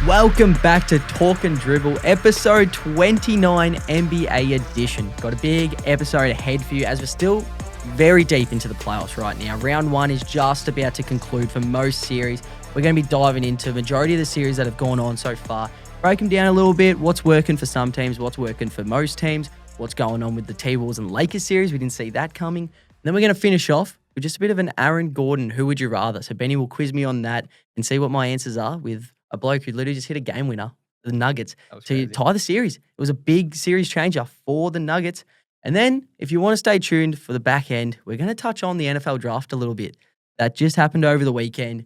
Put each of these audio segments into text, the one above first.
Welcome back to Talk and Dribble, episode 29 NBA edition. Got a big episode ahead for you as we're still very deep into the playoffs right now. Round one is just about to conclude for most series. We're going to be diving into the majority of the series that have gone on so far. Break them down a little bit, what's working for some teams, what's working for most teams, what's going on with the T-Wolves and Lakers series. We didn't see that coming. And then we're going to finish off with just a bit of an Aaron Gordon, who would you rather? So Benny will quiz me on that and see what my answers are with a bloke who literally just hit a game winner, the Nuggets, to tie the series. It was a big series changer for the Nuggets. And then, if you want to stay tuned for the back end, we're going to touch on the NFL draft a little bit. That just happened over the weekend.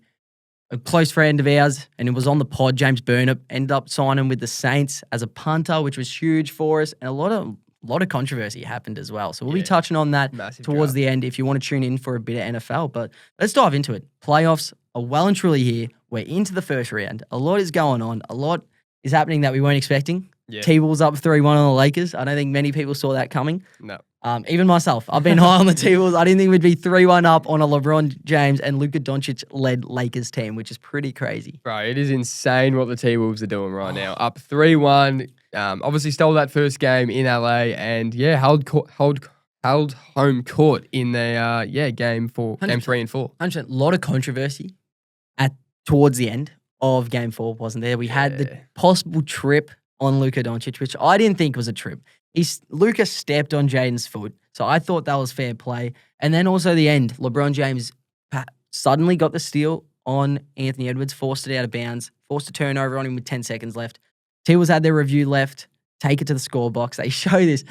A close friend of ours, and it was on the pod, James Burnip, ended up signing with the Saints as a punter, which was huge for us. And a lot of controversy happened as well. So we'll be touching on that towards the end if you want to tune in for a bit of NFL. But let's dive into it. Playoffs are well and truly here. We're into the first round. A lot is going on. A lot is happening that we weren't expecting. Yeah. T-Wolves up 3-1 on the Lakers. I don't think many people saw that coming. No. Even myself. I've been high on the T-Wolves. I didn't think we'd be 3-1 up on a LeBron James and Luka Doncic-led Lakers team, which is pretty crazy. Bro, it is insane what the T-Wolves are doing right now. Up 3-1. Obviously stole that first game in LA and, held home court in the game 3 and 4. 100%. A lot of controversy towards the end of game 4, wasn't there? We had the possible trip on Luka Doncic, which I didn't think was a trip. Luka stepped on Jaden's foot, so I thought that was fair play. And then also the end, LeBron James suddenly got the steal on Anthony Edwards, forced it out of bounds, forced a turnover on him with 10 seconds left. T-Wolves had their review left, take it to the score box. They show this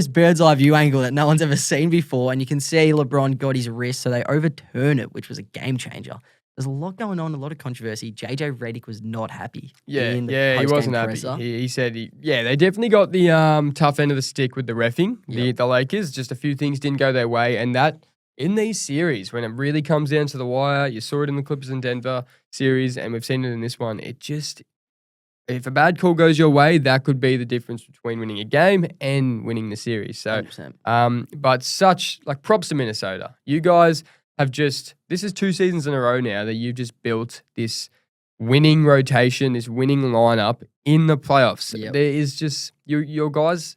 bird's eye view angle that no one's ever seen before, and you can see LeBron got his wrist, so they overturn it, which was a game changer. There's a lot going on, a lot of controversy. JJ Redick was not happy. He wasn't happy. He said, they definitely got the tough end of the stick with the reffing, the Lakers. Just a few things didn't go their way. And that, in these series, when it really comes down to the wire, you saw it in the Clippers and Denver series, and we've seen it in this one, if a bad call goes your way, that could be the difference between winning a game and winning the series. So, 100%. But props to Minnesota. You guys this is 2 seasons in a row now that you've just built this winning rotation, this winning lineup in the playoffs. Yep. There is just, your guys'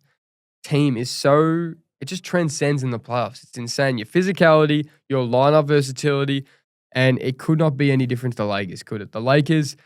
team is so, it just transcends in the playoffs. It's insane. Your physicality, your lineup versatility, and it could not be any different to the Lakers, could it? The Lakers,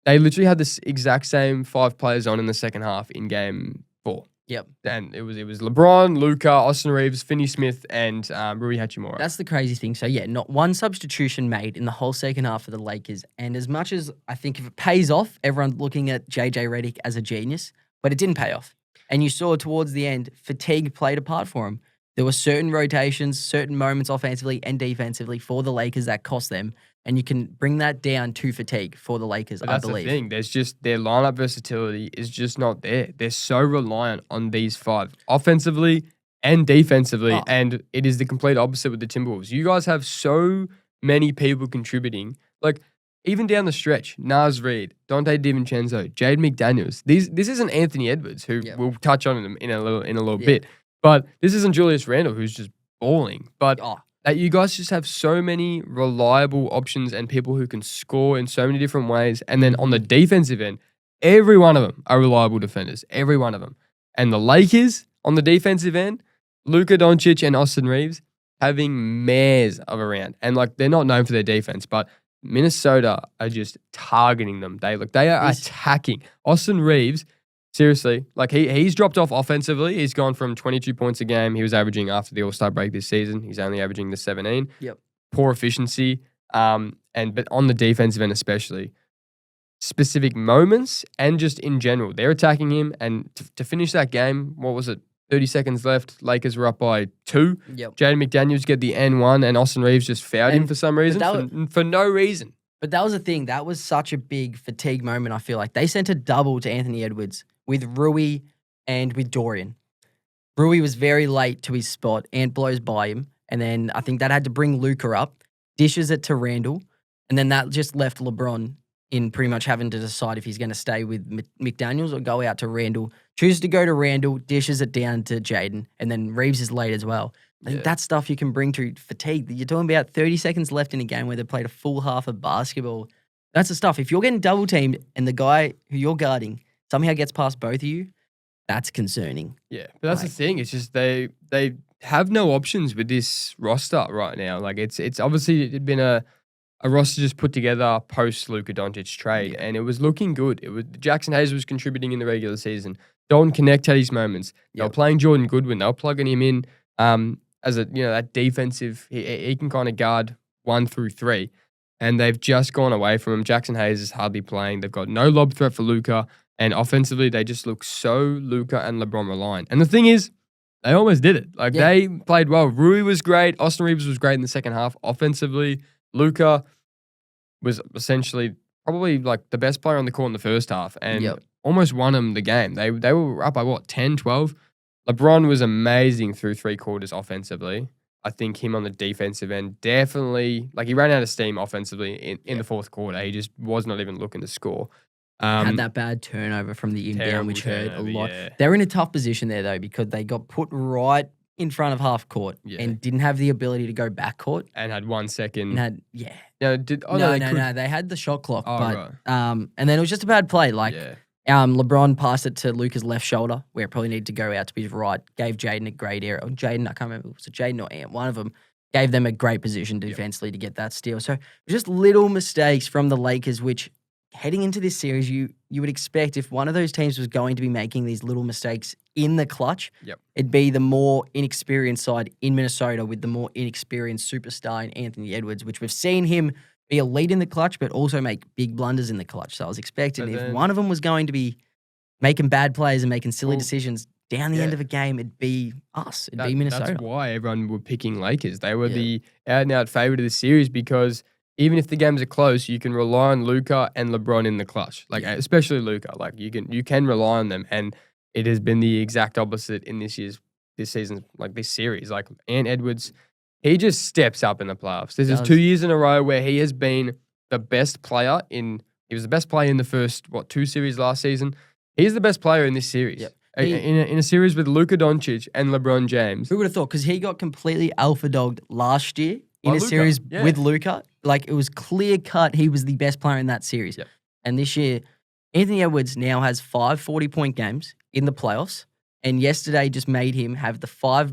they literally had this exact same 5 players on in the second half in game 4. Yep. And it was LeBron, Luka, Austin Reeves, Finney-Smith, and Rui Hachimura. That's the crazy thing. So, not one substitution made in the whole second half for the Lakers. And as much as I think if it pays off, everyone's looking at JJ Redick as a genius, but it didn't pay off. And you saw towards the end, fatigue played a part for him. There were certain rotations, certain moments offensively and defensively for the Lakers that cost them. And you can bring that down to fatigue for the Lakers, I believe. That's the thing. There's just, their lineup versatility is just not there. They're so reliant on these 5, offensively and defensively, and it is the complete opposite with the Timberwolves. You guys have so many people contributing. Like, even down the stretch, Naz Reid, Dante DiVincenzo, Jaden McDaniels. This isn't Anthony Edwards, who we'll touch on him in a little bit. But this isn't Julius Randle, who's just balling. But that you guys just have so many reliable options and people who can score in so many different ways. And then on the defensive end, every one of them are reliable defenders. Every one of them. And the Lakers on the defensive end, Luka Doncic and Austin Reeves having mares of a round. And they're not known for their defense, but Minnesota are just targeting them. They are attacking. Austin Reeves, seriously, he's dropped off offensively. He's gone from 22 points a game. He was averaging after the All-Star break this season. He's only averaging the 17. Yep. Poor efficiency. But on the defensive end especially, specific moments and just in general, they're attacking him. And to finish that game, what was it? 30 seconds left. Lakers were up by 2. Yep. Jaden McDaniels get the N1 and Austin Reeves just fouled him for some reason. For no reason. But that was the thing. That was such a big fatigue moment, I feel like. They sent a double to Anthony Edwards with Rui and with Dorian. Rui was very late to his spot. Ant blows by him. And then I think that had to bring Luka up, dishes it to Randall, and then that just left LeBron in pretty much having to decide if he's going to stay with McDaniels or go out to Randall. Chooses to go to Randall, dishes it down to Jaden, and then Reeves is late as well. I think that's stuff you can bring to fatigue. You're talking about 30 seconds left in a game where they played a full half of basketball. That's the stuff. If you're getting double teamed and the guy who you're guarding somehow gets past both of you, that's concerning. Yeah, but that's the thing. It's just they have no options with this roster right now. Like it's obviously been a roster just put together post Luka Doncic trade, and it was looking good. It was Jackson Hayes was contributing in the regular season. Dalton Connect had his moments. They were playing Jordan Goodwin. They were plugging him in as a that defensive. He can kind of guard 1 through 3, and they've just gone away from him. Jackson Hayes is hardly playing. They've got no lob threat for Luka, and offensively they just look so Luka and LeBron reliant. And the thing is, they almost did it. Like they played well. Rui was great. Austin Reeves was great in the second half. Offensively, Luka was essentially probably like the best player on the court in the first half and almost won them the game. They were up by 10, 12? LeBron was amazing through 3 quarters offensively. I think him on the defensive end definitely, like he ran out of steam offensively in the fourth quarter. He just was not even looking to score. Had that bad turnover from the inbound, which hurt a lot. Yeah. They're in a tough position there, though, because they got put right in front of half court and didn't have the ability to go back court. And had 1 second. And No, they had the shot clock. Right. And then it was just a bad play. Like, LeBron passed it to Luka's left shoulder, where it probably needed to go out to his right, gave Jaden a great area. Or Jaden, I can't remember, was it Jaden or Ant? One of them gave them a great position defensively to get that steal. So just little mistakes from the Lakers, which heading into this series, you would expect if one of those teams was going to be making these little mistakes in the clutch, it'd be the more inexperienced side in Minnesota with the more inexperienced superstar in Anthony Edwards, which we've seen him be a lead in the clutch, but also make big blunders in the clutch. So I was expecting if one of them was going to be making bad plays and making silly decisions down the end of a game, it'd be us. It'd be Minnesota. That's why everyone were picking Lakers. They were the out-and-out favorite of the series because even if the games are close, you can rely on Luka and LeBron in the clutch. Like especially Luka. Like you can rely on them, and it has been the exact opposite in this season, like this series. Like Ant Edwards, he just steps up in the playoffs. This is 2 years in a row where he has been the best player in. He was the best player in the first 2 series last season. He's the best player in this series. Yep. In a series with Luka Doncic and LeBron James. Who would have thought? Because he got completely alpha dogged last year in a series with Luka. Like it was clear cut he was the best player in that series. Yep. And this year, Anthony Edwards now has 5 40-point games in the playoffs. And yesterday just made him have the 5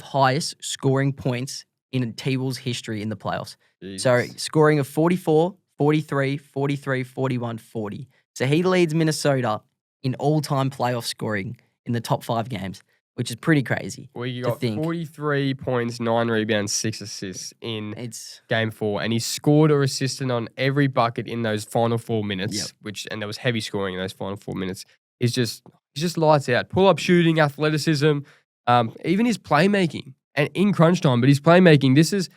highest scoring points in T-Wolves history in the playoffs. Jesus. So scoring of 44, 43, 43, 41, 40. So he leads Minnesota in all-time playoff scoring in the top 5 games, which is pretty crazy. Well, you got 43 points, 9 rebounds, 6 assists in Game 4, and he scored or assisted on every bucket in those final 4 minutes. And there was heavy scoring in those final 4 minutes. He's just lights out. Pull-up shooting, athleticism, even his playmaking, and in crunch time. But his playmaking, this is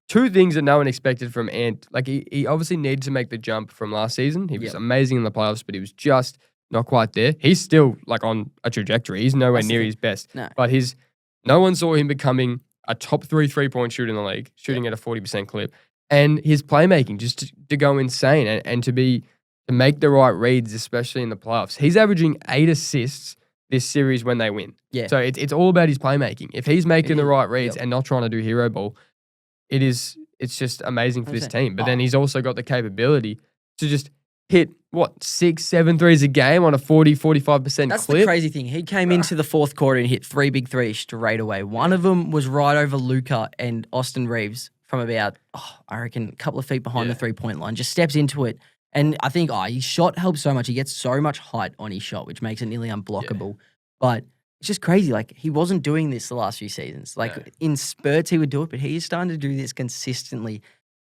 2 things that no one expected from Ant. Like he obviously needed to make the jump from last season. He was amazing in the playoffs, but he was just not quite there. He's still like on a trajectory. He's nowhere near his best. No. But no one saw him becoming a top 3 3-point shooter in the league, shooting at a 40% clip. And his playmaking just to go insane and to make the right reads, especially in the playoffs. He's averaging 8 assists this series when they win. Yeah. So it's all about his playmaking. If he's making the right reads and not trying to do hero ball, it's just amazing for this team. But then he's also got the capability to just hit, 6, 7 threes a game on a 40-45% clip. That's the crazy thing. He came into the fourth quarter and hit 3 big threes straight away. One of them was right over Luka and Austin Reeves from about, I reckon, a couple of feet behind the 3-point line. Just steps into it. And I think his shot helps so much. He gets so much height on his shot, which makes it nearly unblockable. But it's just crazy. Like, he wasn't doing this the last few seasons. Like, in spurts, he would do it, but he's starting to do this consistently.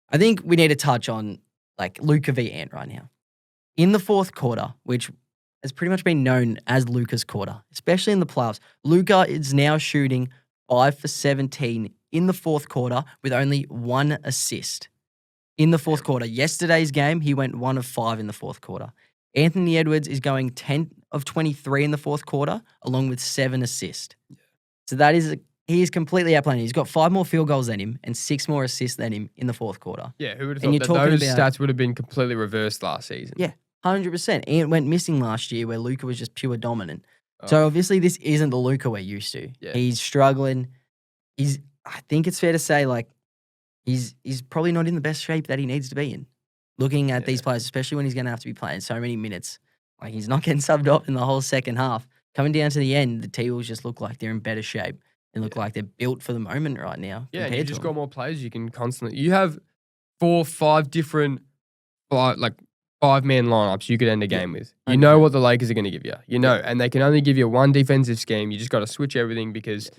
I think we need to touch on, like, Luka v. Ant right now. In the fourth quarter, which has pretty much been known as Luka's quarter, especially in the playoffs, Luka is now shooting 5 for 17 in the fourth quarter with only 1 assist. In the fourth quarter. Yesterday's game, he went 1 of 5 in the fourth quarter. Anthony Edwards is going 10 of 23 in the fourth quarter, along with 7 assists. So he is completely outplaying. He's got 5 more field goals than him and 6 more assists than him in the fourth quarter. Yeah, who would have thought that those stats would have been completely reversed last season? Yeah, 100%. Ant went missing last year where Luka was just pure dominant. So obviously this isn't the Luka we're used to. Yeah. He's struggling. I think it's fair to say, like, he's probably not in the best shape that he needs to be in. looking at these players, especially when he's going to have to be playing so many minutes. Like, he's not getting subbed off in the whole second half. Coming down to the end, the T-Wolves just look like they're in better shape and look like they're built for the moment right now. Yeah, and you just got more players. You can constantly. You have 4, 5 different, like 5-man lineups you could end a game with. You know what the Lakers are going to give you. You know, and they can only give you one defensive scheme. You just got to switch everything because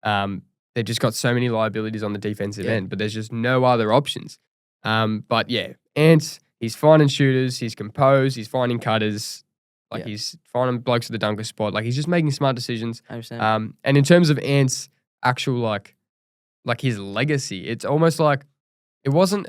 they've just got so many liabilities on the defensive end. But there's just no other options. But yeah, Ant, he's finding shooters. He's composed. He's finding cutters. Like he's finding blokes at the dunker spot. Like he's just making smart decisions. I understand. And in terms of Ant's actual like his legacy, it's almost like it wasn't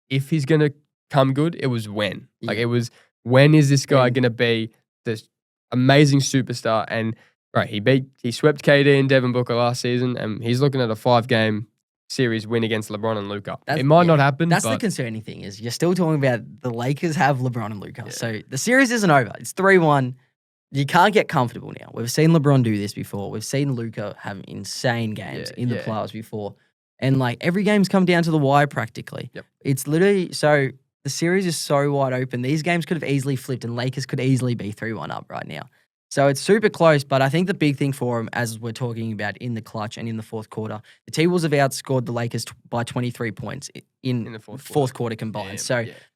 if he's gonna come good, it was when. Like it was when is this guy gonna be this amazing superstar? And right, he swept KD and Devin Booker last season, and he's looking at a 5-game series win against LeBron and Luka. It might not happen. That's the concerning thing is you're still talking about the Lakers have LeBron and Luka. So the series isn't over. It's 3-1. You can't get comfortable now. We've seen LeBron do this before. We've seen Luka have insane games in the playoffs before. And like every game's come down to the wire practically. Yep. It's literally so the series is so wide open. These games could have easily flipped and Lakers could easily be 3-1 up right now. So it's super close, but I think the big thing for them, as we're talking about in the clutch and in the fourth quarter, the T-Wolves have outscored the Lakers by 23 points in the fourth quarter combined.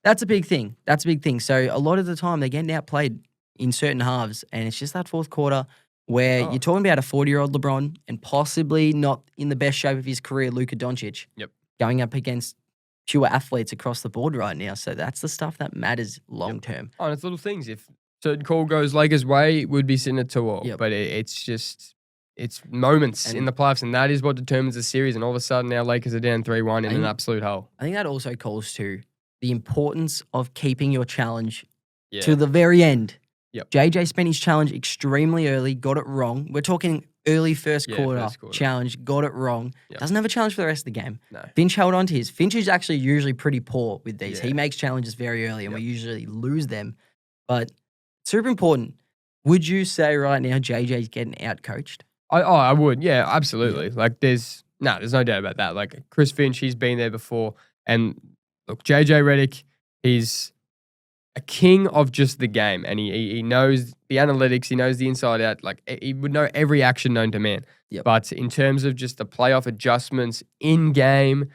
That's a big thing. That's a big thing. So a lot of the time they're getting outplayed in certain halves, and it's just that fourth quarter where you're talking about a 40-year-old LeBron and possibly not in the best shape of his career, Luka Doncic, going up against pure athletes across the board right now. So that's the stuff that matters long term. Oh, and it's little things. If certain call goes Lakers' way, we'd be sitting at 2-0. But it's moments in the playoffs, and that is what determines the series. And all of a sudden, our Lakers are down 3-1 in an absolute hole. I think that also calls to the importance of keeping your challenge to the very end. JJ spent his challenge extremely early, got it wrong. We're talking early first quarter challenge, got it wrong. Doesn't have a challenge for the rest of the game. No. Finch held on to his. Finch is actually usually pretty poor with these. He makes challenges very early, and we usually lose them. But super important. Would you say right now JJ's getting out-coached? I would. Yeah, absolutely. Like there's no doubt about that. Like Chris Finch, he's been there before. And look, JJ Redick, he's a king of just the game, and he knows the analytics, he knows the inside out. Like he would know every action known to man. But in terms of just the playoff adjustments in game,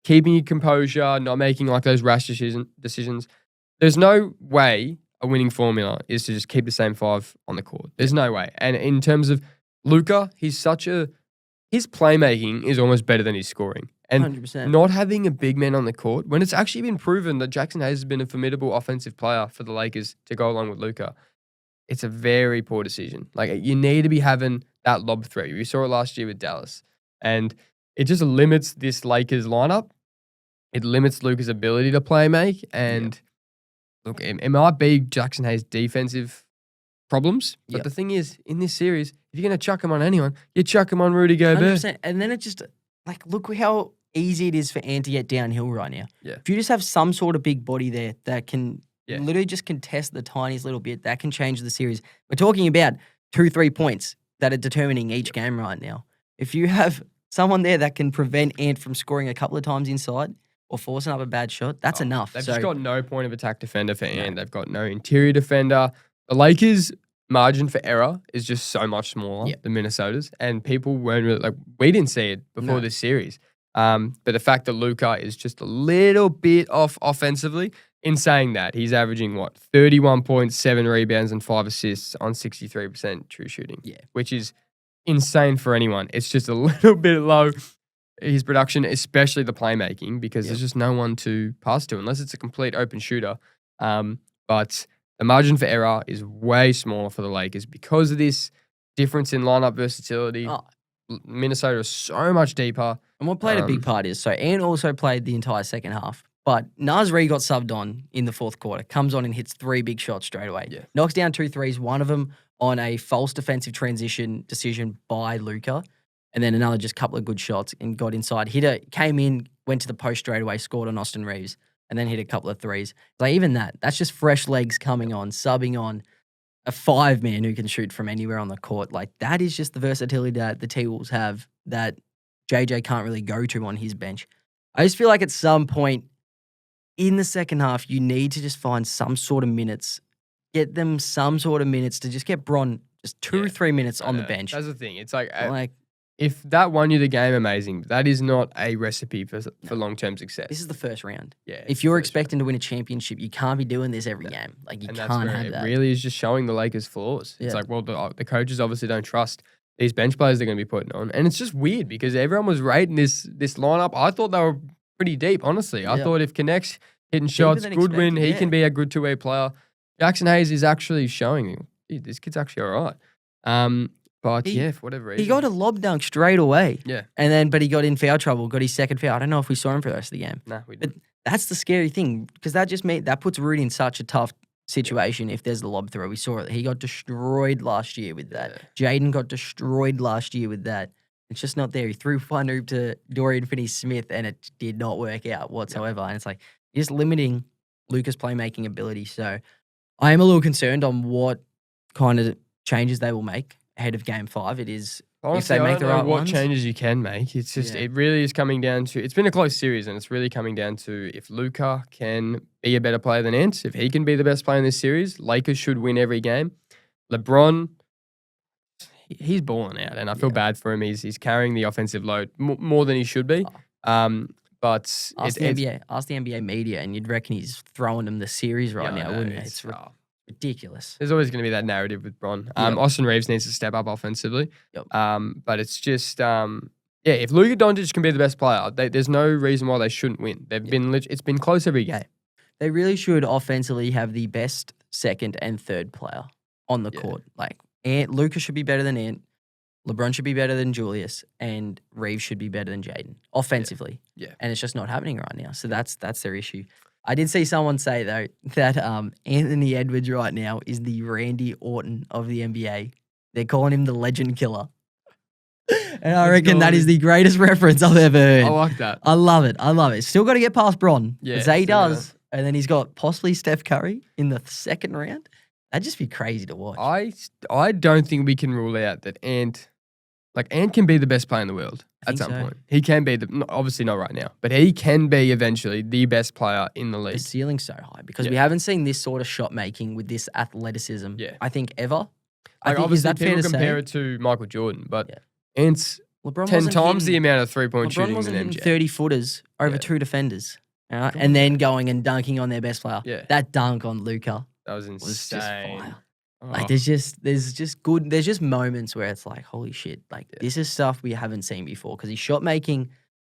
keeping your composure, not making like those rash decisions, there's no way a winning formula is to just keep the same 5 on the court. There's no way. And in terms of Luka, his playmaking is almost better than his scoring. And 100%. Not having a big man on the court, when it's actually been proven that Jackson Hayes has been a formidable offensive player for the Lakers to go along with Luka, it's a very poor decision. Like you need to be having that lob threat. We saw it last year with Dallas. And it just limits this Lakers lineup. It limits Luka's ability to play make. And look, it might be Jackson Hayes' defensive problems. But the thing is, in this series, if you're going to chuck him on anyone, you chuck him on Rudy Gobert. 100%. And then it just, like, look how easy it is for Ant to get downhill right now. Yeah. If you just have some sort of big body there that can literally just contest the tiniest little bit, that can change the series. We're talking about 2-3 points that are determining each game right now. If you have someone there that can prevent Ant from scoring a couple of times inside or forcing up a bad shot, that's enough. They've just got no point of attack defender for Ant. They've got no interior defender. The Lakers' margin for error is just so much smaller than Minnesota's, and people weren't really, like, we didn't see it before this series. But the fact that Luka is just a little bit off offensively, in saying that, he's averaging 31 points, 7 rebounds, and 5 assists on 63% true shooting. Which is insane for anyone. It's just a little bit low, his production, especially the playmaking, because there's just no one to pass to unless it's a complete open shooter. But the margin for error is way smaller for the Lakers because of this difference in lineup versatility. Minnesota is so much deeper. And what played a big part is, so Ant also played the entire second half, but Nasri got subbed on in the fourth quarter, comes on and hits 3 big shots straight away. Knocks down 2 threes, one of them on a false defensive transition decision by Luka, and then another just couple of good shots and got inside. Came in, went to the post straight away, scored on Austin Reeves, and then hit a couple of threes. Like even that's just fresh legs coming on, subbing on a 5-man who can shoot from anywhere on the court. Like that is just the versatility that the T-Wolves have that JJ can't really go to on his bench. I just feel like at some point in the second half, you need to just find some sort of minutes, get them some sort of minutes to just get Bron just 2 or 3 minutes on the bench. That's the thing. It's like Like, if that won you the game, amazing. That is not a recipe for long-term success. this is the first round. Yeah. If you're expecting to win a championship, you can't be doing this every game. Like, you and can't that's where have that. it really is just showing the Lakers' flaws. It's Yeah. like, well, the coaches obviously don't trust these bench players they're going to be putting on. And it's just weird because everyone was rating this lineup. I thought they were pretty deep, honestly. I thought if Connect's hitting shots, than Goodwin, expected, he can be a good two-way player. Jackson Hayes is actually showing, this kid's actually all right. But for whatever reason. He got a lob dunk straight away. Yeah. But he got in foul trouble, got his second foul. I don't know if we saw him for the rest of the game. Nah, we But didn't. that's the scary thing because that puts Rudy in such a tough situation if there's the lob throw. We saw it. He got destroyed last year with that. Jaden got destroyed last year with that. It's just not there. He threw one hoop to Dorian Finney-Smith and it did not work out whatsoever. And it's like, you're just limiting Luka's playmaking ability. So I am a little concerned on what kind of changes they will make ahead of Game 5. It is Honestly, if they make I the don't know right what ones. changes you can make. It's just, it really is coming down to, it's been a close series and it's really coming down to if Luka can be a better player than Ant, if he can be the best player in this series, Lakers should win every game. LeBron, he's balling out and I feel bad for him. He's carrying the offensive load more than he should be. But ask the NBA media and you'd reckon he's throwing them the series right now, wouldn't you? It's ridiculous. There's always going to be that narrative with Bron. Austin Reeves needs to step up offensively. But it's just, if Luka Doncic can be the best player, there's no reason why they shouldn't win. It's been close every game. They really should offensively have the best second and third player on the court. Like, Luka should be better than Ant. LeBron should be better than Julius, and Reeves should be better than Jaden offensively. Yeah. And it's just not happening right now. So that's their issue. I did see someone say, though, that Anthony Edwards right now is the Randy Orton of the NBA. They're calling him the legend killer. And I reckon that is the greatest reference I've ever heard. I like that. I love it. Still got to get past Bron. Yeah, Zay does. And then he's got possibly Steph Curry in the second round. That'd just be crazy to watch. I don't think we can rule out that Ant can be the best player in the world at some point. He can be obviously not right now, but he can be eventually the best player in the league. The ceiling's so high because we haven't seen this sort of shot making with this athleticism. I think ever. Obviously, people compare it to Michael Jordan, but Ant's LeBron 10 times the amount of 3-point shooting wasn't than hitting MJ. 30-footers over two defenders, and then going and dunking on their best player. Yeah. That dunk on Luka That was insane. was just fire. Oh. Like there's just moments where it's like, holy shit, like this is stuff we haven't seen before because his shot making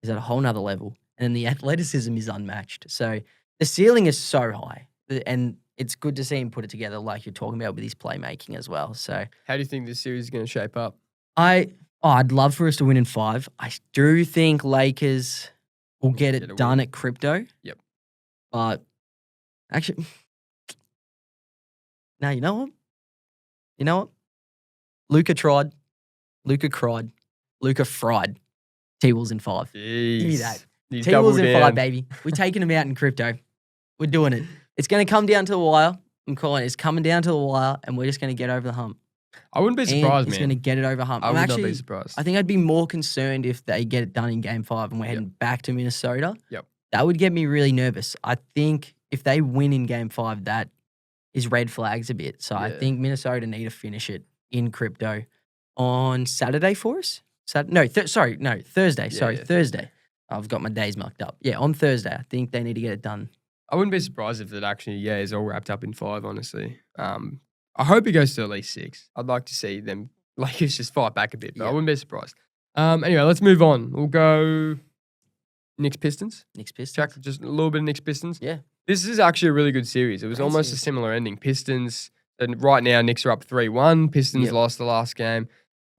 is at a whole nother level and then the athleticism is unmatched. So the ceiling is so high and it's good to see him put it together like you're talking about with his playmaking as well. So how do you think this series is going to shape up? I'd love for us to win in 5. I do think Lakers will get it done at crypto. Yep. But actually, now you know what? Luka tried. Luka cried. Luka fried. T-Wolves in 5. Jeez. Give me that. You T-Wolves in double 5, down. baby. We're taking them out in crypto. We're doing it. It's going to come down to the wire. I'm calling it. It's coming down to the wire, and we're just going to get over the hump. I wouldn't be surprised, It's man. going to get it over the hump. I would not be surprised. I think I'd be more concerned if they get it done in Game 5 and we're heading back to Minnesota. Yep. That would get me really nervous. I think if they win in Game 5, that is red flags a bit. So I think Minnesota need to finish it in crypto on Saturday for us. Thursday. Thursday. I've got my days marked up. Yeah, on Thursday. I think they need to get it done. I wouldn't be surprised if it actually, is all wrapped up in 5, honestly. I hope it goes to at least 6. I'd like to see them, Lakers just fight back a bit, but I wouldn't be surprised. Anyway, let's move on. We'll go Knicks Pistons. Jack, just a little bit of Knicks Pistons. Yeah. This is actually a really good series. It was almost a similar ending. Pistons, and right now Knicks are up 3-1. Pistons lost the last game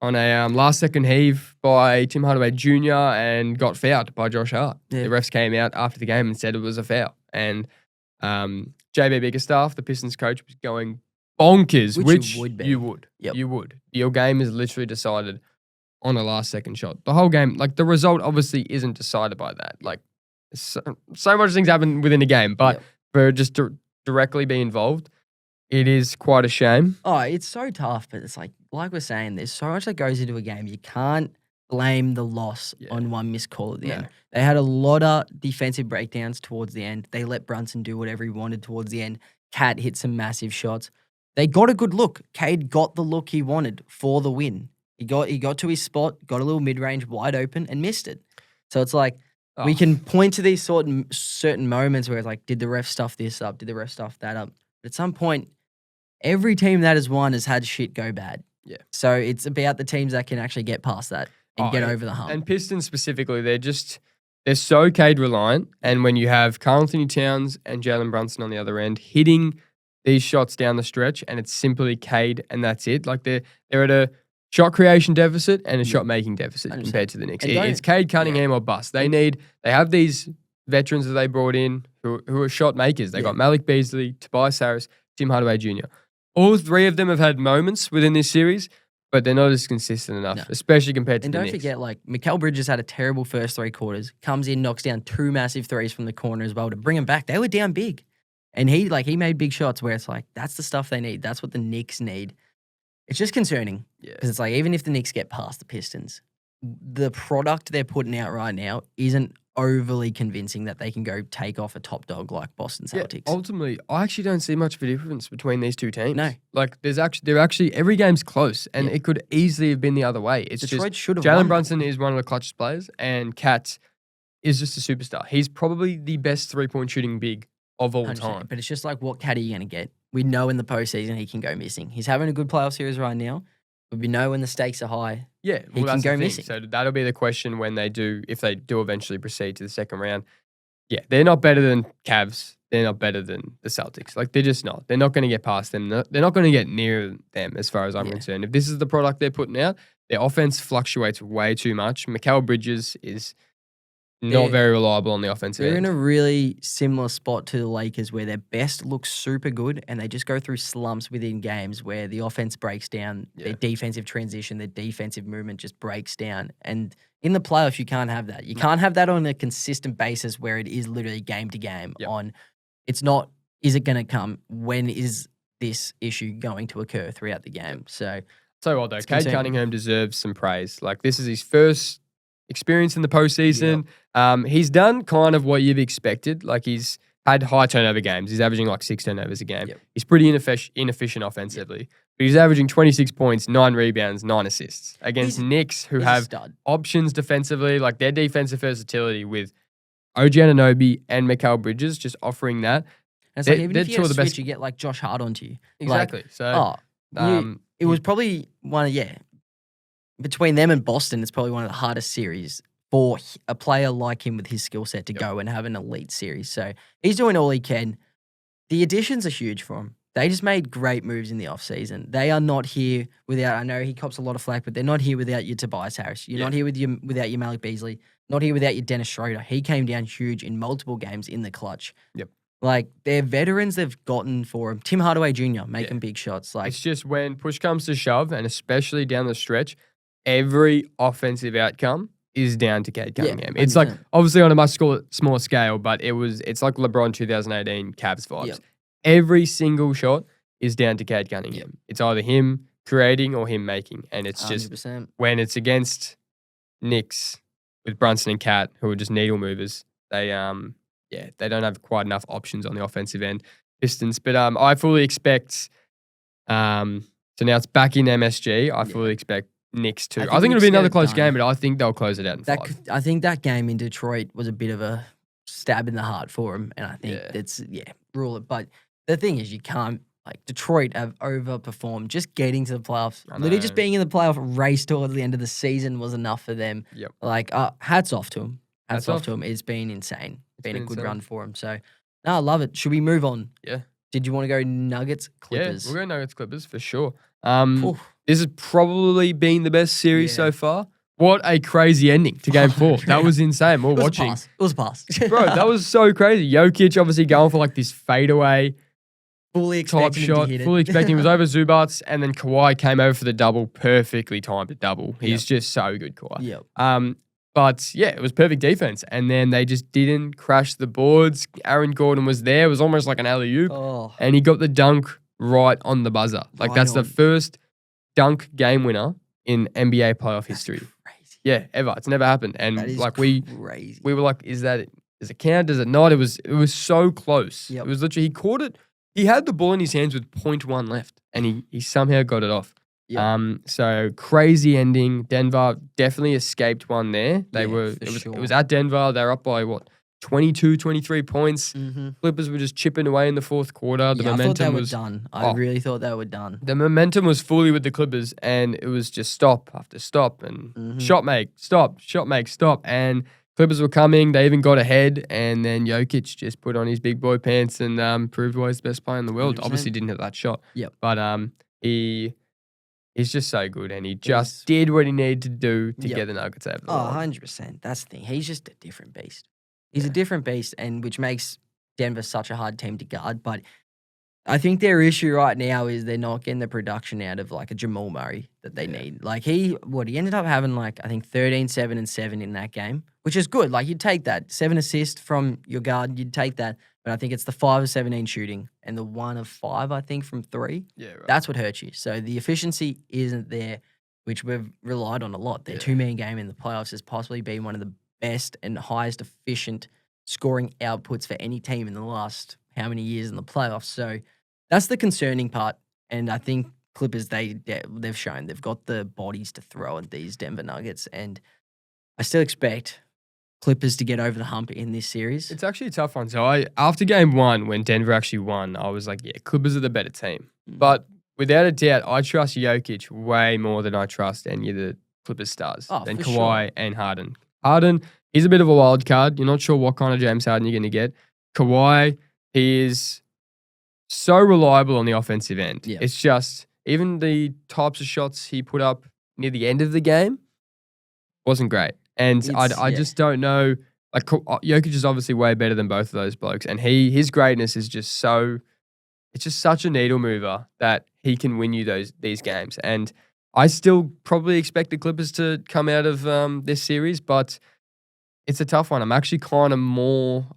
on a last-second heave by Tim Hardaway Jr. and got fouled by Josh Hart. Yeah. The refs came out after the game and said it was a foul. And JB Bickerstaff, the Pistons coach, was going bonkers, which you would. Yep. You would. Your game is literally decided on a last-second shot. The whole game, the result obviously isn't decided by that. So much things happen within a game, but for just to directly be involved, it is quite a shame. Oh, it's so tough, but it's like we're saying, there's so much that goes into a game. You can't, blame the loss on one missed call at the end. They had a lot of defensive breakdowns towards the end. They let Brunson do whatever he wanted towards the end. Cat hit some massive shots. They got a good look. Cade got the look he wanted for the win. He got to his spot, got a little mid-range wide open, and missed it. So it's like we can point to these certain moments where it's like, did the ref stuff this up? Did the ref stuff that up? But at some point, every team that has won has had shit go bad. Yeah. So it's about the teams that can actually get past that and get over the hump. And Pistons specifically, they're so Cade reliant. And when you have Karl Anthony Towns and Jalen Brunson on the other end hitting these shots down the stretch, and it's simply Cade and that's it. Like they're at a shot creation deficit and a shot making deficit compared to the Knicks. It's Cade Cunningham or bust. They have these veterans that they brought in who are shot makers. They got Malik Beasley, Tobias Harris, Tim Hardaway Jr. All three of them have had moments within this series, but they're not as consistent enough, especially compared to the Knicks. And don't forget, like, Mikal Bridges had a terrible first 3 quarters, comes in, knocks down 2 massive threes from the corner as well to bring them back. They were down big. And he made big shots where it's like, that's the stuff they need. That's what the Knicks need. It's just concerning. Because it's like, even if the Knicks get past the Pistons, the product they're putting out right now isn't overly convincing that they can go take off a top dog like Boston Celtics. Ultimately, I actually don't see much of a difference between these two teams. No. Like, they're actually every game's close, and it could easily have been the other way. It's Detroit should have Jalen won. Brunson is one of the clutchest players, and Kat is just a superstar. He's probably the best 3-point shooting big of all time. But it's just like, what cat are you going to get? We know in the postseason he can go missing. He's having a good playoff series right now, but we know when the stakes are high, he can go missing. So that'll be the question when if they do eventually proceed to the second round. Yeah, they're not better than Cavs. They're not better than the Celtics. Like, they're just not. They're not going to get past them. They're not going to get near them as far as I'm concerned. If this is the product they're putting out, their offense fluctuates way too much. Mikal Bridges is not very reliable on the offensive end. They're in a really similar spot to the Lakers where their best looks super good and they just go through slumps within games where the offense breaks down, their defensive transition, their defensive movement just breaks down. And in the playoffs, you can't have that. You can't have that on a consistent basis where it is literally game to game it's not, is it going to come? When is this issue going to occur throughout the game? So well, though, Cade Cunningham deserves some praise. Like, this is his first experience in the postseason. He's done kind of what you've expected. Like, he's had high turnover games. He's averaging like 6 turnovers a game. He's pretty inefficient offensively. But he's averaging 26 points, 9 rebounds, 9 assists against Knicks who have options defensively, like their defensive versatility with OG Anunoby and Mikal Bridges just offering that. And it's like, even if you get a switch, you get like Josh Hart onto you. Exactly. Like, it was probably between them and Boston, it's probably one of the hardest series for a player like him with his skill set to go and have an elite series. So he's doing all he can. The additions are huge for him. They just made great moves in the offseason. They are not here without, I know he cops a lot of flack, but they're not here without your Tobias Harris. You're not here without your Malik Beasley. Not here without your Dennis Schroeder. He came down huge in multiple games in the clutch. Like, they're veterans they've gotten for him. Tim Hardaway Jr. making big shots. Like, it's just when push comes to shove, and especially down the stretch, every offensive outcome is down to Cade Cunningham. It's like, obviously on a much smaller scale, but it's like LeBron 2018 Cavs vibes. Every single shot is down to Cade Cunningham. It's either him creating or him making. And it's 100%. just when it's against Knicks with Brunson and Cat, who are just needle movers, they don't have quite enough options on the offensive end. Pistons. But I fully expect so now it's back in MSG. I fully expect Knicks too. I think it'll be another close game, but I think they'll close it out in 5. I think that game in Detroit was a bit of a stab in the heart for him. And I think rule it. But the thing is, you can't, like, Detroit have overperformed. Just getting to the playoffs, literally just being in the playoff race towards the end of the season was enough for them. Like, hats off to him. Hats off to him. It's been insane. It's been a good run for him. So, no, I love it. Should we move on? Yeah. Did you want to go Nuggets, Clippers? Yeah, we'll go Nuggets, Clippers for sure. This has probably been the best series so far. What a crazy ending to Game 4. That was insane. We're watching. It was a pass. Bro, that was so crazy. Jokic obviously going for like this fadeaway fully expecting top shot. Him to hit Fully it. expecting it was over Zubats, and then Kawhi came over for the double. Perfectly timed to double. He's just so good, Kawhi. But yeah, it was perfect defense. And then they just didn't crash the boards. Aaron Gordon was there. It was almost like an alley-oop. And he got the dunk right on the buzzer. Like, that's the first dunk game winner in NBA playoff history. Crazy. Yeah, ever. It's never happened. That And is like crazy. we were like, does it count? Does it not? It was so close. Yep. It was literally he caught it. He had the ball in his hands with 0.1 left, and he somehow got it off. Yep. So crazy ending. Denver definitely escaped one there. It was at Denver. They were up by what? 22, 23 points. Mm-hmm. Clippers were just chipping away in the fourth quarter. The I thought momentum they were was done. I really thought they were done. The momentum was fully with the Clippers, and it was just stop after stop and shot make, stop, and Clippers were coming. They even got ahead, and then Jokic just put on his big boy pants and proved why he's the best player in the world. 100%. Obviously, didn't hit that shot. Yep. But he's just so good, and he just did what he needed to do to get the Nuggets over the line. 100%. That's the thing. He's just a different beast. He's a different beast, and which makes Denver such a hard team to guard. But I think their issue right now is they're not getting the production out of like a Jamal Murray that they need. Like he ended up having like, I think 13, 7, and 7 in that game, which is good. Like you'd take that. 7 assists from your guard, you'd take that. But I think it's the 5 of 17 shooting and the 1 of 5, I think, from 3. Yeah, right. That's what hurts you. So the efficiency isn't there, which we've relied on a lot. Their two-man game in the playoffs has possibly been one of the best and highest efficient scoring outputs for any team in the last how many years in the playoffs. So that's the concerning part. And I think Clippers, they've shown they've got the bodies to throw at these Denver Nuggets. And I still expect Clippers to get over the hump in this series. It's actually a tough one. So after game 1, when Denver actually won, I was like, yeah, Clippers are the better team. But without a doubt, I trust Jokic way more than I trust any of the Clippers stars than Kawhi and Harden. Harden, he's a bit of a wild card. You're not sure what kind of James Harden you're going to get. Kawhi, he is so reliable on the offensive end. Yep. It's just, even the types of shots he put up near the end of the game wasn't great. And I just don't know. Like, Jokic is obviously way better than both of those blokes. And his greatness is just so, it's just such a needle mover that he can win you these games. And I still probably expect the Clippers to come out of this series, but it's a tough one. I'm actually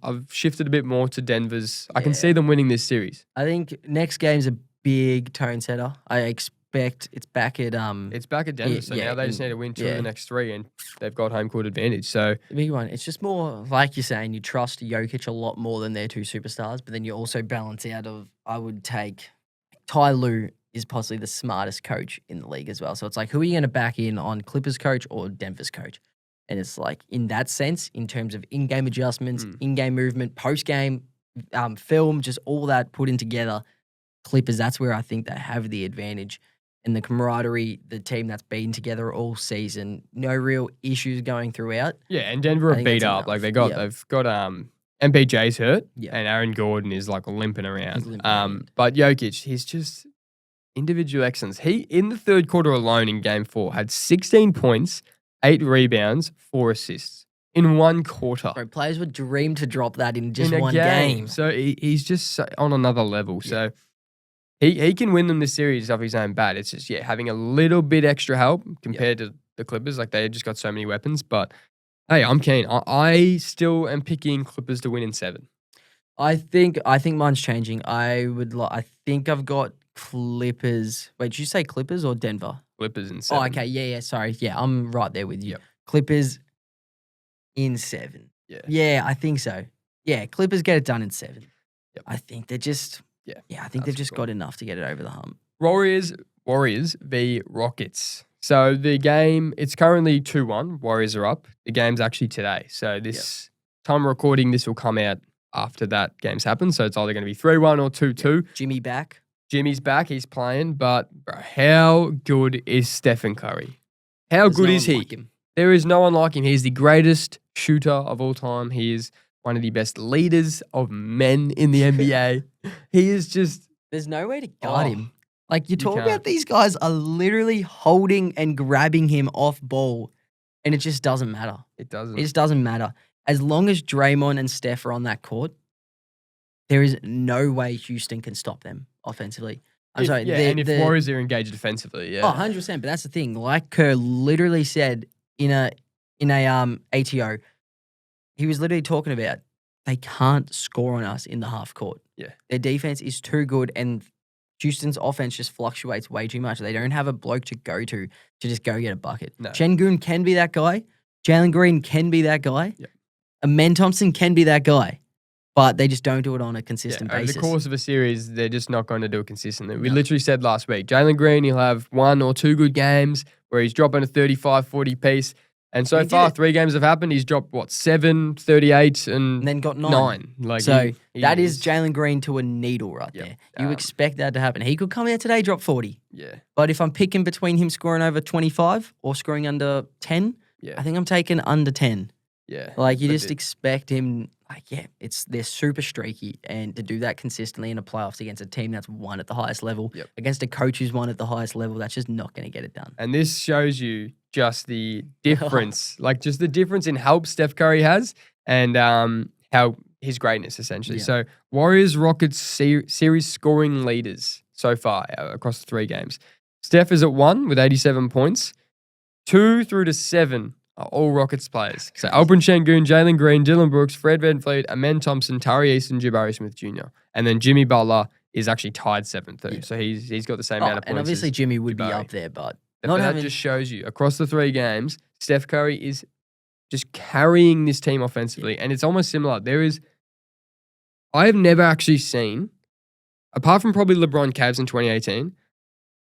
I've shifted a bit more to Denver's. I can see them winning this series. I think next game's a big tone setter. I expect it's back at It's back at Denver, so now they just need to win 2 of the next 3, and they've got home court advantage. So the big one. It's just more like you're saying. You trust Jokic a lot more than their 2 superstars, but then you also balance out of. I would take Ty Lue is possibly the smartest coach in the league as well. So it's like, who are you going to back in on, Clippers coach or Denver's coach? And it's like, in that sense, in terms of in-game adjustments, in-game movement, post-game, film, just all that put in together, Clippers, that's where I think they have the advantage. And the camaraderie, the team that's been together all season, no real issues going throughout. Yeah, and Denver are beat up. Like they've got MPJ's hurt, and Aaron Gordon is like limping around. But Jokic, he's just individual excellence. He, in the third quarter alone in game 4, had 16 points, 8 rebounds, 4 assists in 1 quarter. Bro, players would dream to drop that in just one game. So he's just on another level. Yeah. So he can win them this series off his own bat. It's just, having a little bit extra help compared to the Clippers. Like, they just got so many weapons. But, hey, I'm keen. I still am picking Clippers to win in 7. I think mine's changing. I think I've got Clippers. Wait, did you say Clippers or Denver? Clippers in 7. Oh, okay. Yeah. Sorry. Yeah, I'm right there with you. Yep. Clippers in 7. Yeah. Yeah, I think so. Yeah, Clippers get it done in 7. Yep. I think they're just. Yeah, I think they've just got enough to get it over the hump. Warriors v Rockets. So the game, it's currently 2-1. Warriors are up. The game's actually today. So this time of recording, this will come out after that game's happened. So it's either going to be 3-1 or 2-2. Jimmy back. Jimmy's back. He's playing. But bro, how good is Stephen Curry? How good is he? There is no one like him. He's the greatest shooter of all time. He is one of the best leaders of men in the NBA. He is just... There's no way to guard him. Like, you talk about these guys are literally holding and grabbing him off ball, and it just doesn't matter. It doesn't. It just doesn't matter. As long as Draymond and Steph are on that court, there is no way Houston can stop them offensively. And if Warriors are engaged defensively, Oh, 100%. But that's the thing. Like Kerr literally said in a ATO, he was literally talking about they can't score on us in the half court. Yeah. Their defense is too good, and Houston's offense just fluctuates way too much. They don't have a bloke to go to just go get a bucket. No. Şengün can be that guy. Jalen Green can be that guy. Yep. Amen Thompson can be that guy. But they just don't do it on a consistent basis. Over the course of a series, they're just not going to do it consistently. We literally said last week, Jalen Green, he'll have 1 or 2 good games where he's dropping a 35, 40 piece. And so far, 3 games have happened. He's dropped, 7, 38, and then got 9. Like so that is Jalen Green to a needle right there. You expect that to happen. He could come out today, drop 40. Yeah. But if I'm picking between him scoring over 25 or scoring under 10, I think I'm taking under 10. Yeah. Like, you just expect him, they're super streaky, and to do that consistently in the playoffs against a team that's won at the highest level, against a coach who's won at the highest level, that's just not going to get it done. And this shows you just the difference, just the difference in help Steph Curry has and how his greatness, essentially. So, Warriors-Rockets series scoring leaders so far across the 3 games. Steph is at 1 with 87 points. 2 through to 7 are all Rockets players. So Alperen Şengün, Jalen Green, Dylan Brooks, Fred VanVleet, Amen Thompson, Tari Eason, Jabari Smith Jr. And then Jimmy Butler is actually tied 7th too. So he's got the same amount of points. And obviously Jimmy would Jabari. be up there, but that just shows you across the 3 games, Steph Curry is just carrying this team offensively. And it's almost similar. I have never actually seen, apart from probably LeBron Cavs in 2018,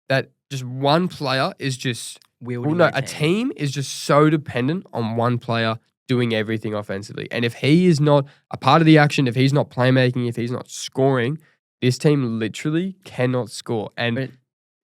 that just one player is just a team is just so dependent on one player doing everything offensively. And if he is not a part of the action, if he's not playmaking, if he's not scoring, this team literally cannot score. And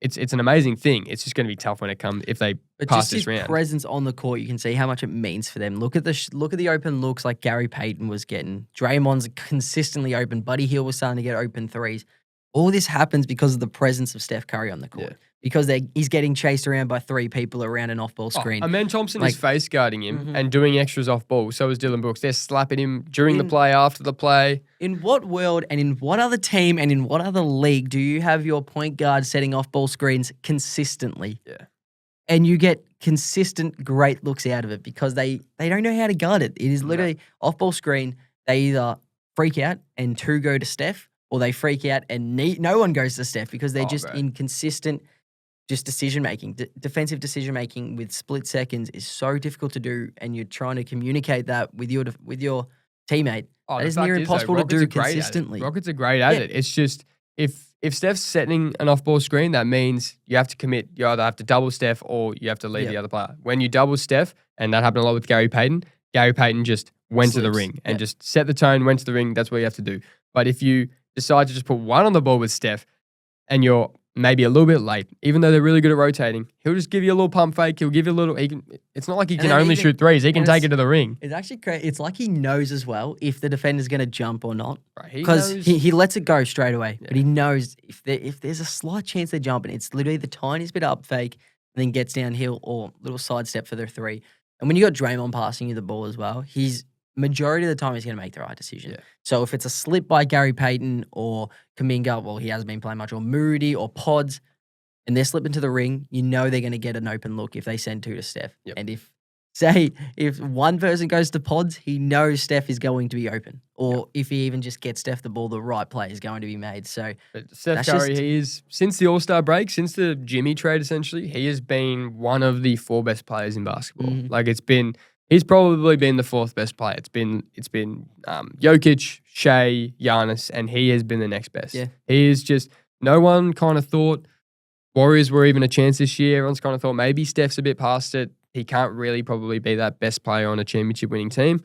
it's an amazing thing. It's just going to be tough when if they pass this round. His presence on the court, you can see how much it means for them. Look at the open looks like Gary Payton was getting. Draymond's consistently open. Buddy Hield was starting to get open threes. All this happens because of the presence of Steph Curry on the court. Because he's getting chased around by 3 people around an off-ball screen. Amen Thompson is face guarding him and doing extras off ball. So is Dylan Brooks. They're slapping him during the play, after the play. In what world and in what other team and in what other league do you have your point guard setting off-ball screens consistently? Yeah. And you get consistent great looks out of it because they don't know how to guard it. It is literally off-ball screen. They either freak out and 2 go to Steph, or they freak out and no one goes to Steph because they're just inconsistent. Just decision-making, defensive decision-making with split seconds is so difficult to do, and you're trying to communicate that with your teammate. That is near impossible to do consistently. Rockets are great at it. It's just, if Steph's setting an off-ball screen, that means you have to commit. You either have to double Steph or you have to leave the other player. When you double Steph, and that happened a lot with Gary Payton just went to the ring and just set the tone, went to the ring. That's what you have to do. But if you decide to just put one on the ball with Steph and you're maybe a little bit late, even though they're really good at rotating, he'll just give you a little pump fake. He'll give you a little. It's not like he can only shoot threes. He can take it to the ring. It's actually crazy. It's like he knows as well if the defender's going to jump or not, right? Because he lets it go straight away. But he knows if there's a slight chance they're jumping, it's literally the tiniest bit up fake, and then gets downhill or little sidestep for their 3. And when you got Draymond passing you the ball as well, majority of the time he's going to make the right decision. So if it's a slip by Gary Payton or Kuminga, well, he hasn't been playing much, or Moody or Pods, and they're slipping to the ring, you know they're going to get an open look if they send 2 to Steph. And if one person goes to Pods, he knows Steph is going to be open. Or if he even just gets Steph the ball, the right play is going to be made. So but Steph Curry, he is, since the All-Star break, since the Jimmy trade essentially, he has been one of the 4 best players in basketball. He's probably been the 4th best player. It's been Jokic, Shea, Giannis, and he has been the next best. He is just, no one kind of thought Warriors were even a chance this year. Everyone's kind of thought maybe Steph's a bit past it. He can't really probably be that best player on a championship winning team.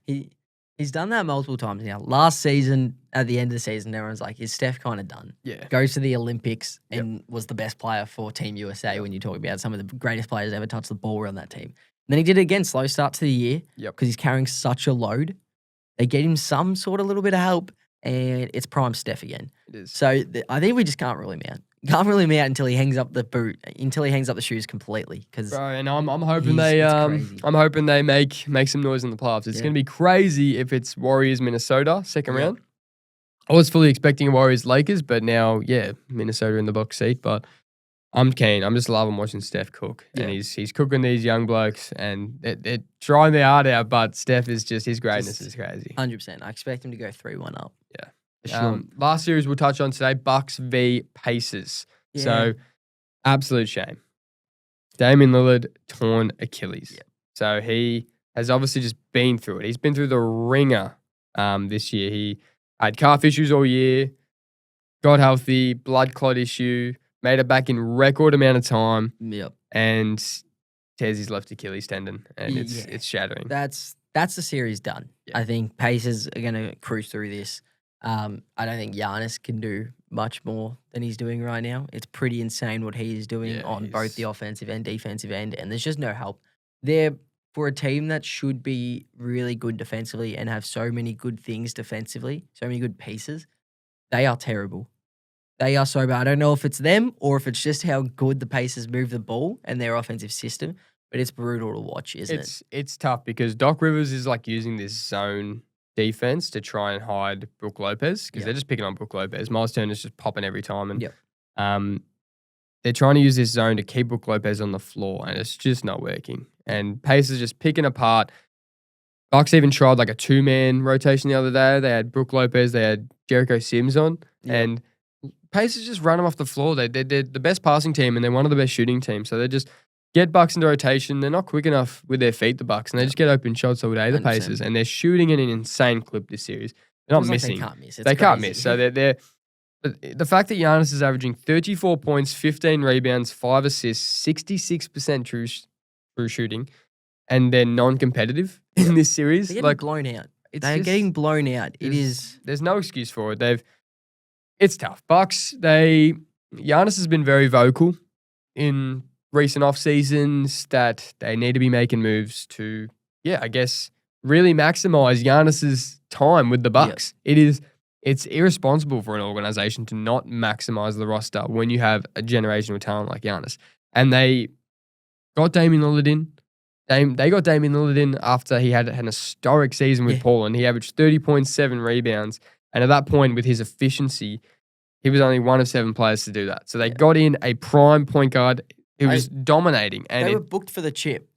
He's done that multiple times now. Last season, at the end of the season, everyone's like, is Steph kind of done? Goes to the Olympics and was the best player for Team USA when you talk about some of the greatest players ever touched the ball on that team. Then he did it again, slow start to the year, because he's carrying such a load. They get him some sort of little bit of help, and it's prime Steph again. It is. So I think we just can't rule him out. Can't rule him out until he hangs up the boot, until he hangs up the shoes completely. And I'm hoping they make some noise in the playoffs. It's going to be crazy if it's Warriors Minnesota second round. I was fully expecting Warriors Lakers, but now Minnesota in the box seat. But I'm keen. I'm just loving watching Steph cook. And he's cooking these young blokes, and they're trying their heart out, but Steph is just, his greatness is crazy. 100%. I expect him to go 3-1 up. Yeah. For sure. Last series we'll touch on today, Bucks v Pacers. Yeah. So, absolute shame. Damian Lillard, torn Achilles. Yep. So, he has obviously just been through it. He's been through the ringer this year. He had calf issues all year, got healthy, blood clot issue, made it back in record amount of time, Yep. and tears his left Achilles tendon, and it's Yeah. shattering. That's the series done. Yeah. I think Pacers are going to cruise through this. I don't think Giannis can do much more than he's doing right now. It's pretty insane what he is doing on both the offensive and defensive end, and there's just no help. They're, for a team that should be really good defensively and have so many good things defensively, so many good pieces, they are terrible. They are so bad. I don't know if it's them or if it's just how good the Pacers move the ball and their offensive system, but it's brutal to watch, isn't it? It's tough because Doc Rivers is like using this zone defense to try and hide Brook Lopez because they're just picking on Brook Lopez. Miles Turner's just popping every time, and they're trying to use this zone to keep Brook Lopez on the floor, and it's just not working. And Pacers just picking apart. Bucks even tried like a 2-man rotation the other day. They had Brook Lopez, they had Jericho Sims on, and Pacers just run them off the floor. They're the best passing team, and they're one of the best shooting teams. So they just get Bucks into rotation. They're not quick enough with their feet, the Bucks, and they just get open shots all day, the 100%. Pacers, and they're shooting at an insane clip this series. They're not missing. They can't miss. They can't miss. So they're the fact that Giannis is averaging 34 points, 15 rebounds, 5 assists, 66% true shooting, and they're non-competitive in this series. They're getting blown out. They're getting blown out. There's no excuse for it. It's tough. Bucks, Giannis has been very vocal in recent off seasons that they need to be making moves to, I guess, really maximize Giannis's time with the Bucks. It's irresponsible for an organization to not maximize the roster when you have a generational talent like Giannis. And they got Damian Lillard in. They got Damian Lillard in after he had an historic season with Portland. He averaged 30.7 rebounds. And at that point, with his efficiency, he was only one of 7 players to do that. So they got in a prime point guard who was dominating. And they were booked for the chip.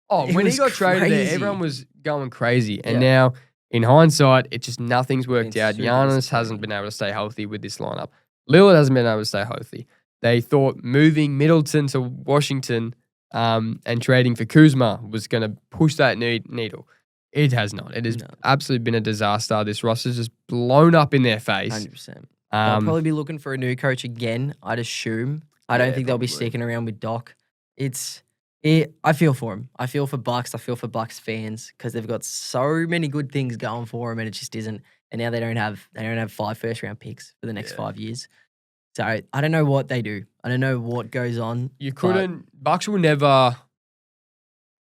When he got traded there, everyone was going crazy. And now, in hindsight, nothing's worked out. Giannis hasn't been able to stay healthy with this lineup. Lillard hasn't been able to stay healthy. They thought moving Middleton to Washington and trading for Kuzma was going to push that needle. It has not. It has absolutely been a disaster. This roster's just blown up in their face. 100%. They'll probably be looking for a new coach again, I'd assume. I don't think they'll be sticking around with Doc. I feel for him. I feel for Bucks. I feel for Bucks fans because they've got so many good things going for them, and it just isn't. And now they don't have 5 first-round picks for the next 5 years. So I don't know what they do. I don't know what goes on. Bucks will never,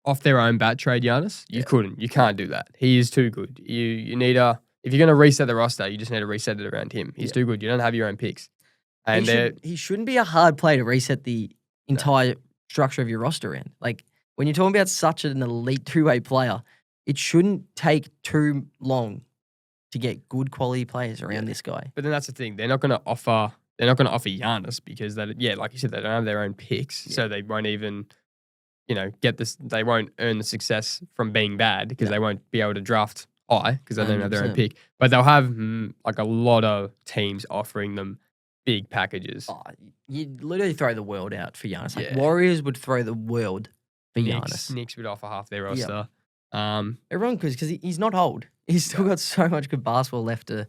off their own bat, trade Giannis. You couldn't. You can't do that. He is too good. You need if you're going to reset the roster, you just need to reset it around him. He's too good. You don't have your own picks. And he shouldn't be a hard play to reset the entire structure of your roster in. Like, when you're talking about such an elite two-way player, it shouldn't take too long to get good quality players around this guy. But then that's the thing. They're not going to offer Giannis because like you said, they don't have their own picks. So they won't even, get this. They won't earn the success from being bad because they won't be able to draft high because they don't have their own pick. But they'll have like a lot of teams offering them big packages. You'd literally throw the world out for Giannis. Like Warriors would throw the world for Giannis. Knicks would offer half their roster. Everyone because he's not old. He's still got so much good basketball left to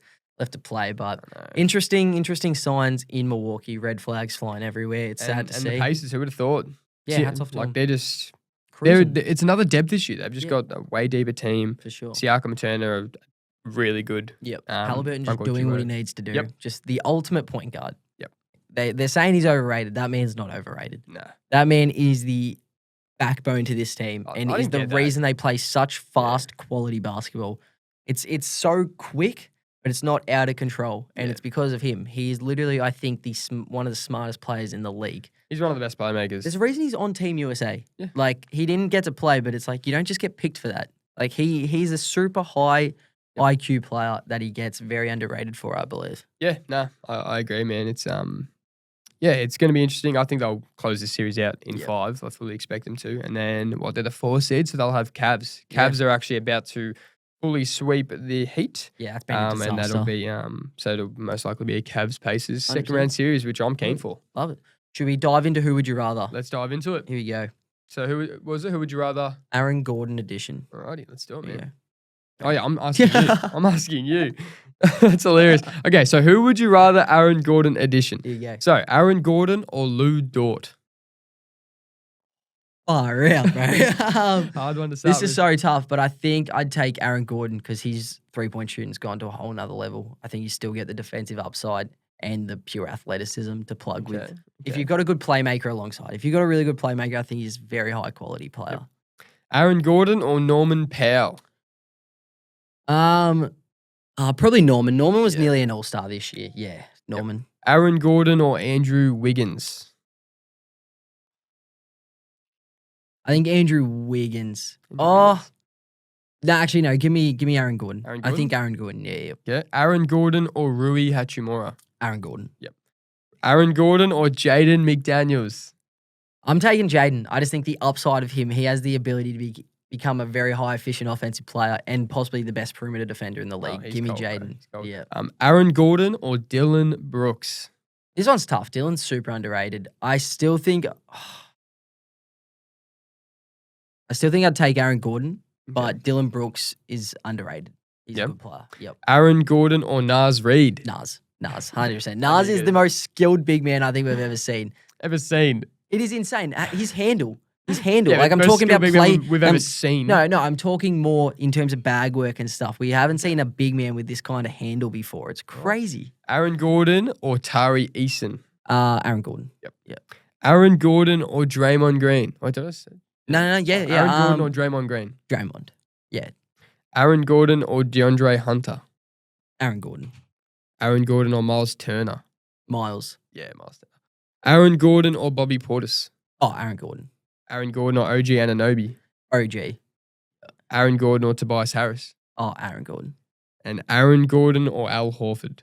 play. But interesting signs in Milwaukee. Red flags flying everywhere. It's sad to see. And the Pacers, who would have thought? Yeah, hats off to them. They're just Cruising. it's another depth issue. They've just got a way deeper team. For sure. Siakam and Turner are really good. Yep. Halliburton just doing what he needs to do. Yep. Just the ultimate point guard. Yep. They're saying he's overrated. That man's not overrated. No. That man is the backbone to this team and is the reason they play such fast quality basketball. It's so quick, but it's not out of control, and it's because of him. He is literally, I think, one of the smartest players in the league. He's one of the best playmakers. There's a reason he's on Team USA. Yeah. Like, he didn't get to play, but it's like you don't just get picked for that. Like, he's a super high IQ player that he gets very underrated for, I believe. Yeah, I agree, man. It's it's going to be interesting. I think they'll close this series out in 5. I fully expect them to. And then, they're the 4 seed, so they'll have Cavs. Cavs are actually about to fully sweep the Heat. Yeah, it's been a disaster. And that'll be so it'll most likely be a Cavs Pacers 100%. second round series, which I'm keen for. Love it. Should we dive into who would you rather? Let's dive into it. Here we go. So who was it? Who would you rather? Aaron Gordon edition. Alrighty, let's do it, Here you man. go. Oh yeah, I'm asking you. I'm asking you. That's hilarious. Okay, so who would you rather? Aaron Gordon edition. Here you go. So Aaron Gordon or Lou Dort? Far out, bro. Hard one to start This is so tough, but I think I'd take Aaron Gordon because his 3-point shooting's gone to a whole nother level. I think you still get the defensive upside and the pure athleticism to plug with. If you've got a good playmaker alongside, if you've got a really good playmaker, I think he's a very high quality player. Yep. Aaron Gordon or Norman Powell? Probably Norman. Norman was nearly an all-star this year. Yeah, Norman. Yep. Aaron Gordon or Andrew Wiggins? I think Andrew Wiggins. No, actually, no. Give me Aaron Gordon. Aaron Gordon? I think Aaron Gordon. Yeah. Yeah. Aaron Gordon or Rui Hachimura? Aaron Gordon. Yep. Aaron Gordon or Jaden McDaniels? I'm taking Jaden. I just think the upside of him, he has the ability to become a very high efficient offensive player and possibly the best perimeter defender in the league. Give me Jaden. Yeah. Aaron Gordon or Dylan Brooks? This one's tough. Dylan's super underrated. I still think I'd take Aaron Gordon, but Dylan Brooks is underrated. He's a good player. Yep. Aaron Gordon or Naz Reid? Nas, 100%. Nas is the most skilled big man I think we've ever seen. It is insane. His handle. Yeah, like I'm talking about play. We've ever seen. No, I'm talking more in terms of bag work and stuff. We haven't seen a big man with this kind of handle before. It's crazy. Aaron Gordon or Tari Eason? Aaron Gordon. Yep. Aaron Gordon or Draymond Green? What did I say? No, yeah. Aaron Gordon or Draymond Green? Draymond. Yeah. Aaron Gordon or DeAndre Hunter? Aaron Gordon. Aaron Gordon or Miles Turner? Miles. Yeah, Miles Turner. Aaron Gordon or Bobby Portis? Oh, Aaron Gordon. Aaron Gordon or OG Anunoby? OG. Aaron Gordon or Tobias Harris? Oh, Aaron Gordon. And Aaron Gordon or Al Horford?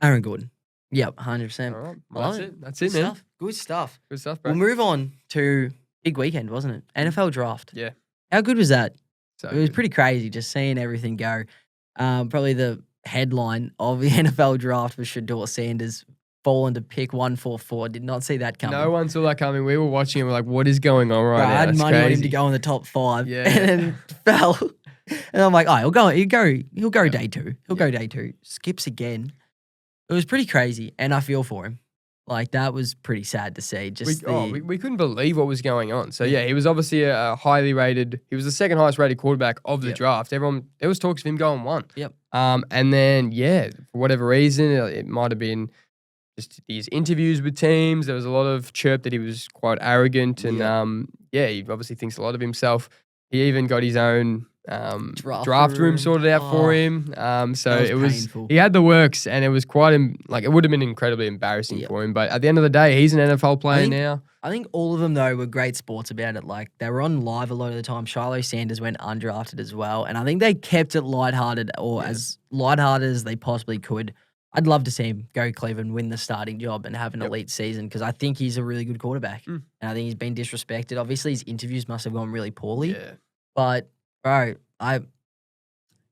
Aaron Gordon. Yep, 100%. All right. Well, that's it, man. Good stuff. Good stuff, bro. We'll move on to big weekend, wasn't it? NFL draft. Yeah. How good was that? So it was pretty crazy just seeing everything go. Probably the headline of the NFL draft was Shedeur Sanders fallen to pick 144. Did not see that coming. No one saw that coming. We were watching and we're like, what is going on right now? I had That's money on him crazy. to go in the top 5. Yeah. And then fell. And I'm like, he'll go day 2. He'll go day 2. Skips again. It was pretty crazy. And I feel for him. Like, that was pretty sad to see. We couldn't believe what was going on. So, yeah, he was obviously a highly rated, he was the second highest rated quarterback of the draft. There was talks of him going 1. Yep. And then, for whatever reason, it might have been just these interviews with teams. There was a lot of chirp that he was quite arrogant. And, he obviously thinks a lot of himself. He even got his own draft room sorted out for him. So it was painful. He had the works, and it was quite it would have been incredibly embarrassing for him. But at the end of the day, he's an NFL player now. I think all of them though were great sports about it. Like they were on live a lot of the time. Shedeur Sanders went undrafted as well, and I think they kept it lighthearted as lighthearted as they possibly could. I'd love to see him go to Cleveland, win the starting job, and have an elite season because I think he's a really good quarterback, and I think he's been disrespected. Obviously, his interviews must have gone really poorly. Yeah. But bro,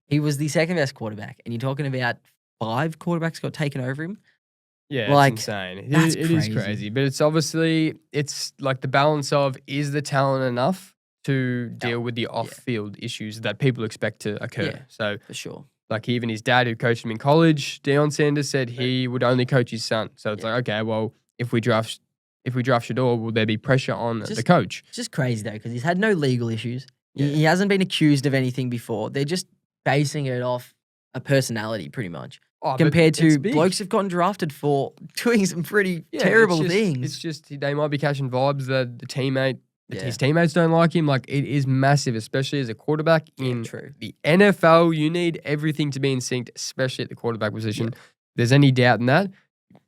he was the second best quarterback, and you're talking about 5 quarterbacks got taken over him. Yeah, like, it's insane. It is crazy, but it's like the balance of, is the talent enough to deal with the off-field issues that people expect to occur? Yeah, so for sure. Like even his dad, who coached him in college, Deion Sanders, said he would only coach his son. So it's like, okay, well, if we draft Shedeur, will there be pressure on the coach? It's just crazy though, because he's had no legal issues. Yeah. He hasn't been accused of anything before. They're just basing it off a personality, pretty much. Compared to blokes who've gotten drafted for doing some pretty terrible things. It's just they might be catching vibes that his teammates don't like him. Like, it is massive, especially as a quarterback in the NFL. You need everything to be in sync, especially at the quarterback position. If there's any doubt in that,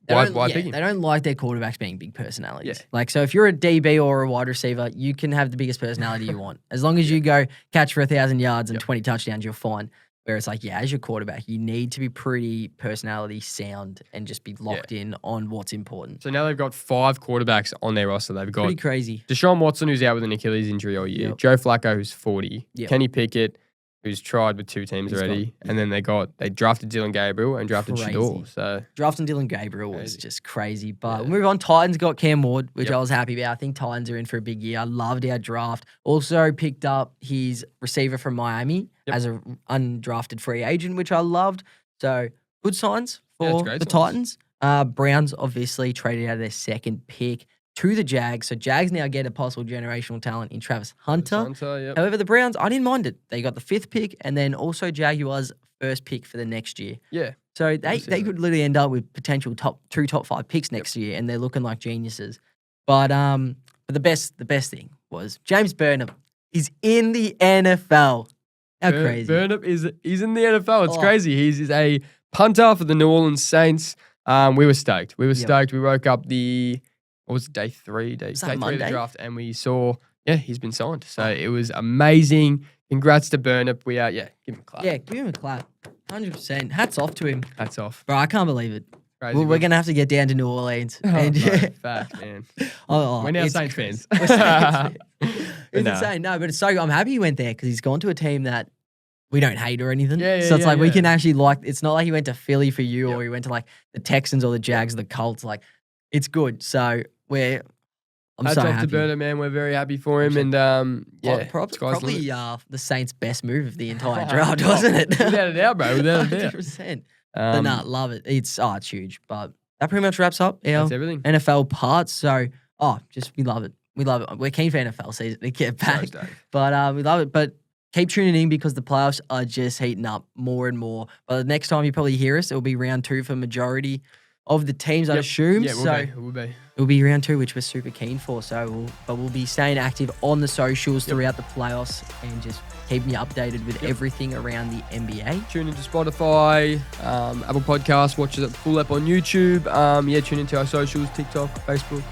why pick him? They don't like their quarterbacks being big personalities. Yeah. Like, so if you're a DB or a wide receiver, you can have the biggest personality you want. As long as you go catch for 1,000 yards and 20 touchdowns, you're fine. Where it's like, as your quarterback, you need to be pretty personality sound and just be locked in on what's important. So now they've got 5 quarterbacks on their roster. They've got pretty crazy. Deshaun Watson, who's out with an Achilles injury all year. Joe Flacco, who's 40. Kenny Pickett. who's tried with 2 teams He's already, got- and then they drafted Dylan Gabriel and drafted Crazy. Shedeur. So Drafting Dylan Gabriel was Crazy. just crazy. But Yeah. we'll move on. Titans got Cam Ward, which Yep. I was happy about. I think Titans are in for a big year. I loved our draft. Also picked up his receiver from Miami Yep. as an undrafted free agent, which I loved. So good signs Yeah, it's for great the signs. Titans. Browns obviously traded out of their second pick to the Jags. So Jags now get a possible generational talent in Travis Hunter. yep. However, the Browns, I didn't mind it. They got the 5th pick and then also Jaguars' first pick for the next year. Yeah. So they see that. could literally end up with potential top 5 picks next year, and they're looking like geniuses. But the best thing was James Burnip. He's in the NFL. How crazy! Burnip he's in the NFL. It's Oh. crazy. He's a punter for the New Orleans Saints. We were stoked. We woke up what was it, day 3? Day 3 of Monday? the draft, and we saw, he's been signed. So it was amazing. Congrats to Burnip. We are, give him a clap. Yeah, give him a clap. 100%. Hats off to him. Hats off. Bro, I can't believe it. Crazy. We're going to have to get down to New Orleans. Oh, and bro, fact, man. We're now it's Saints crazy. fans. We're Saints fans. It's Nah. insane. No, but it's so I'm happy he went there because he's gone to a team that we don't hate or anything. Yeah, so it's yeah, like we yeah. can actually it's not like he went to Philly for you Yep. or he went to like the Texans or the Jags or the Colts. Like it's good. So I'm Hats so off happy. to Burnip, man. We're very happy for him. And Probably sky's the limit. the Saints' best move of the entire draft, wasn't it? Without a doubt, bro. Without a doubt. 100%. But nah, love it. It's huge. But that pretty much wraps up our That's everything. NFL parts. So we love it. We love it. We're keen for NFL season to get back. stoked. But we love it. But keep tuning in because the playoffs are just heating up more and more. But the next time you probably hear us, it'll be round 2 for majority of the teams, I Yep. assume. Yeah, so we'll be. it'll be round 2, which we're super keen for. So we'll be staying active on the socials throughout the playoffs and just keeping you updated with everything around the NBA. Tune into Spotify, Apple Podcasts, watch it full up on YouTube. Tune into our socials, TikTok, Facebook,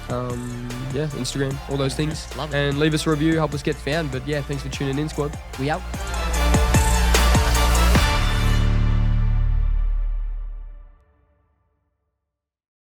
Instagram, all those things. Love it. And leave us a review, help us get found. But thanks for tuning in, squad. We out.